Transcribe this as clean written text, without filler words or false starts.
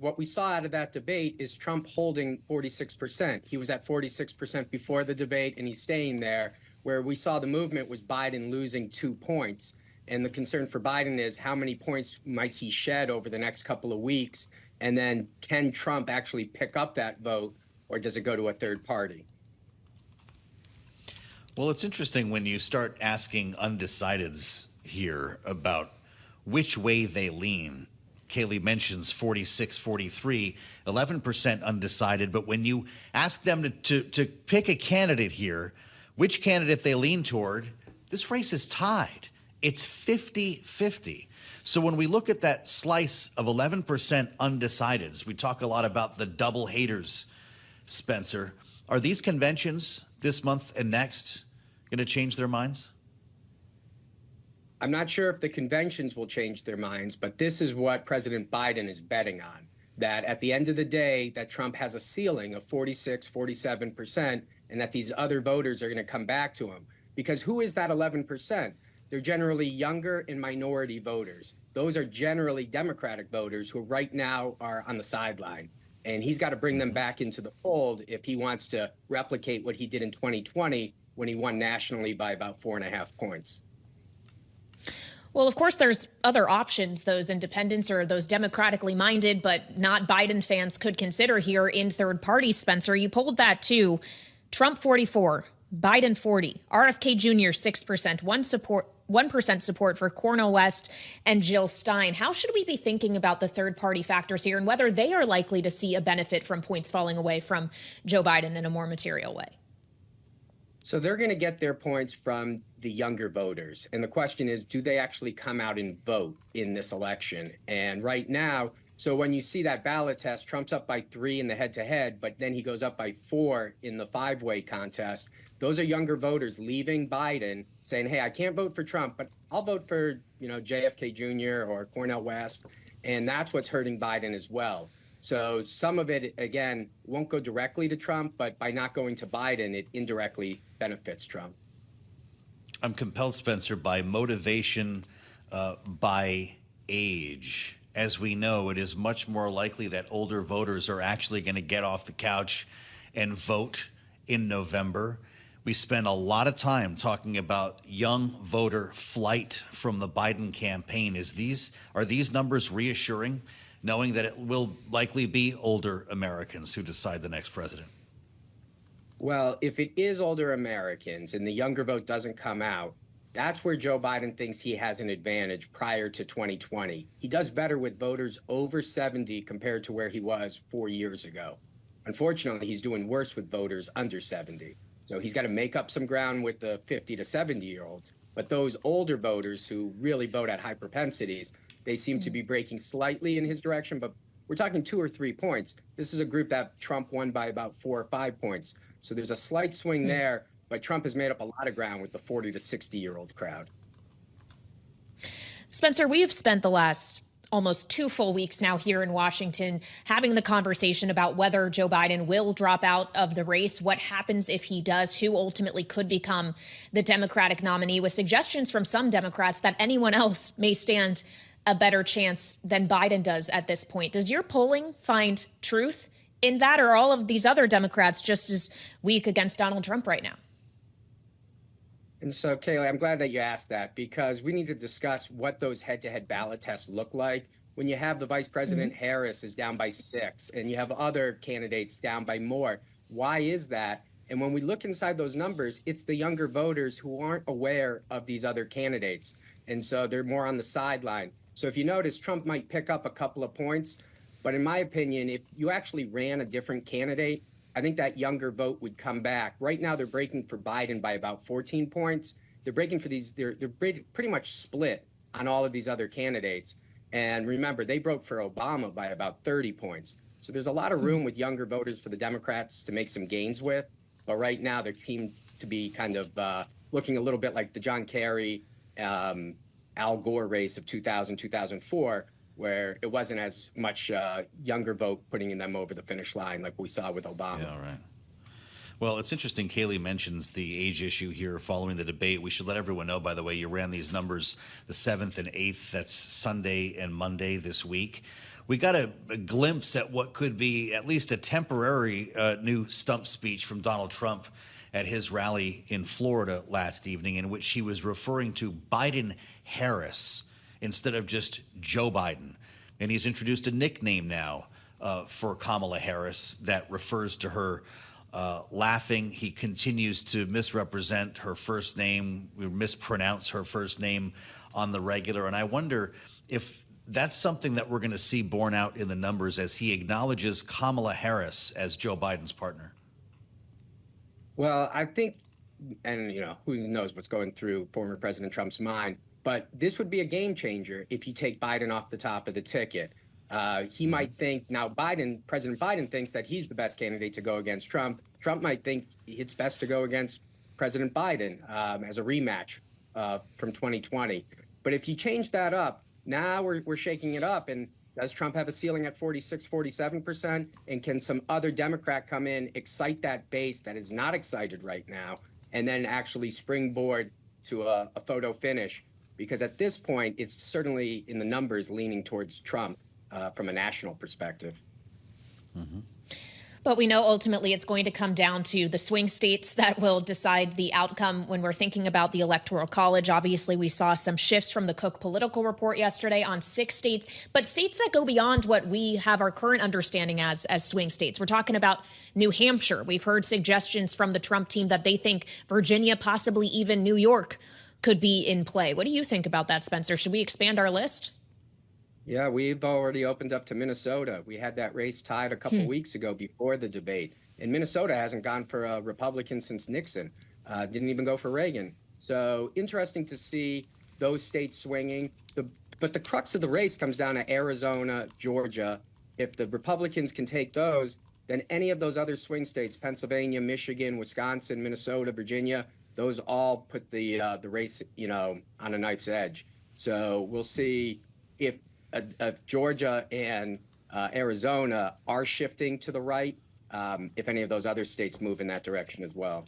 what we saw out of that debate is Trump holding 46%. He was at 46% before the debate, and he's staying there. Where we saw the movement was Biden losing 2 points. And the concern for Biden is how many points might he shed over the next couple of weeks? And then can Trump actually pick up that vote, or does it go to a third party? Well, it's interesting when you start asking undecideds here about which way they lean. Kayleigh mentions 46, 43, 11% undecided. But when you ask them to pick a candidate here, which candidate they lean toward, this race is tied. It's 50-50. So when we look at that slice of 11% undecideds, we talk a lot about the double haters, Spencer. Are these conventions this month and next going to change their minds? I'm not sure if the conventions will change their minds, but this is what President Biden is betting on, that at the end of the day, that Trump has a ceiling of 46, 47%, and that these other voters are going to come back to him. Because who is that 11%? They're generally younger and minority voters. Those are generally Democratic voters who right now are on the sideline. And he's got to bring them back into the fold if he wants to replicate what he did in 2020 when he won nationally by about 4.5 points. Well, of course, there's other options those independents or those democratically minded but not Biden fans could consider here in third parties, Spencer. You pulled that too. Trump 44, Biden 40, RFK Jr. 6%, 1% support for Cornel West and Jill Stein. How should we be thinking about the third party factors here and whether they are likely to see a benefit from points falling away from Joe Biden in a more material way? So they're going to get their points from the younger voters. And the question is, do they actually come out and vote in this election? And right now, so when you see that ballot test, Trump's up by 3 in the head-to-head, but then he goes up by 4 in the 5-way contest. Those are younger voters leaving Biden, saying, hey, I can't vote for Trump, but I'll vote for, JFK Jr. or Cornel West. And that's what's hurting Biden as well. So some of it, again, won't go directly to Trump, but by not going to Biden, it indirectly benefits Trump. I'm compelled, Spencer, by motivation, by age. As we know, it is much more likely that older voters are actually going to get off the couch and vote in November. We spend a lot of time talking about young voter flight from the Biden campaign. Are these numbers reassuring, knowing that it will likely be older Americans who decide the next president? Well, if it is older Americans and the younger vote doesn't come out, that's where Joe Biden thinks he has an advantage prior to 2020. He does better with voters over 70 compared to where he was 4 years ago. Unfortunately, he's doing worse with voters under 70. So he's got to make up some ground with the 50 to 70-year-olds. But those older voters who really vote at high propensities, they seem to be breaking slightly in his direction, but we're talking 2 or 3 points. This is a group that Trump won by about 4 or 5 points. So there's a slight swing there, but Trump has made up a lot of ground with the 40 to 60-year-old crowd. Spencer, we have spent the last almost 2 full weeks now here in Washington having the conversation about whether Joe Biden will drop out of the race, what happens if he does, who ultimately could become the Democratic nominee, with suggestions from some Democrats that anyone else may stand a better chance than Biden does at this point. Does your polling find truth in that, or are all of these other Democrats just as weak against Donald Trump right now? And so, Kayleigh, I'm glad that you asked that, because we need to discuss what those head-to-head ballot tests look like when you have the Vice President Harris is down by 6 and you have other candidates down by more. Why is that? And when we look inside those numbers, it's the younger voters who aren't aware of these other candidates. And so they're more on the sideline. So if you notice, Trump might pick up a couple of points. But in my opinion, if you actually ran a different candidate, I think that younger vote would come back. Right now, they're breaking for Biden by about 14 points. They're breaking for these, they're pretty much split on all of these other candidates. And remember, they broke for Obama by about 30 points. So there's a lot of room with younger voters for the Democrats to make some gains with. But right now, they seem to be kind of looking a little bit like the John Kerry, Al Gore race of 2000, 2004, where it wasn't as much younger vote putting them over the finish line like we saw with Obama. Yeah, right. Well, it's interesting Kayleigh mentions the age issue here following the debate. We should let everyone know, by the way, you ran these numbers the 7th and 8th. That's Sunday and Monday this week. we got a glimpse at what could be at least a temporary new stump speech from Donald Trump at his rally in Florida last evening, in which he was referring to Biden Harris instead of just Joe Biden. And he's introduced a nickname now for Kamala Harris that refers to her laughing. He continues to misrepresent her first name, mispronounce her first name on the regular. And I wonder if that's something that we're going to see borne out in the numbers as he acknowledges Kamala Harris as Joe Biden's partner. Well, I think, and who knows what's going through former President Trump's mind, but this would be a game changer if you take Biden off the top of the ticket. He might think now President Biden thinks that he's the best candidate to go against Trump. Trump might think it's best to go against President Biden as a rematch from 2020. But if you change that up, now we're shaking it up. And does Trump have a ceiling at 46, 47%? And can some other Democrat come in, excite that base that is not excited right now, and then actually springboard to a photo finish? Because at this point, it's certainly in the numbers leaning towards Trump from a national perspective. Mm-hmm. But we know ultimately it's going to come down to the swing states that will decide the outcome when we're thinking about the Electoral College. Obviously, we saw some shifts from the Cook political report yesterday on 6 states, but states that go beyond what we have our current understanding as swing states. We're talking about New Hampshire. We've heard suggestions from the Trump team that they think Virginia, possibly even New York, could be in play. What do you think about that, Spencer? Should we expand our list? Yeah, we've already opened up to Minnesota. We had that race tied a couple weeks ago before the debate. And Minnesota hasn't gone for a Republican since Nixon. Didn't even go for Reagan. So interesting to see those states swinging. But the crux of the race comes down to Arizona, Georgia. If the Republicans can take those, then any of those other swing states, Pennsylvania, Michigan, Wisconsin, Minnesota, Virginia, those all put the race, on a knife's edge. So we'll see if Georgia and Arizona are shifting to the right, if any of those other states move in that direction as well.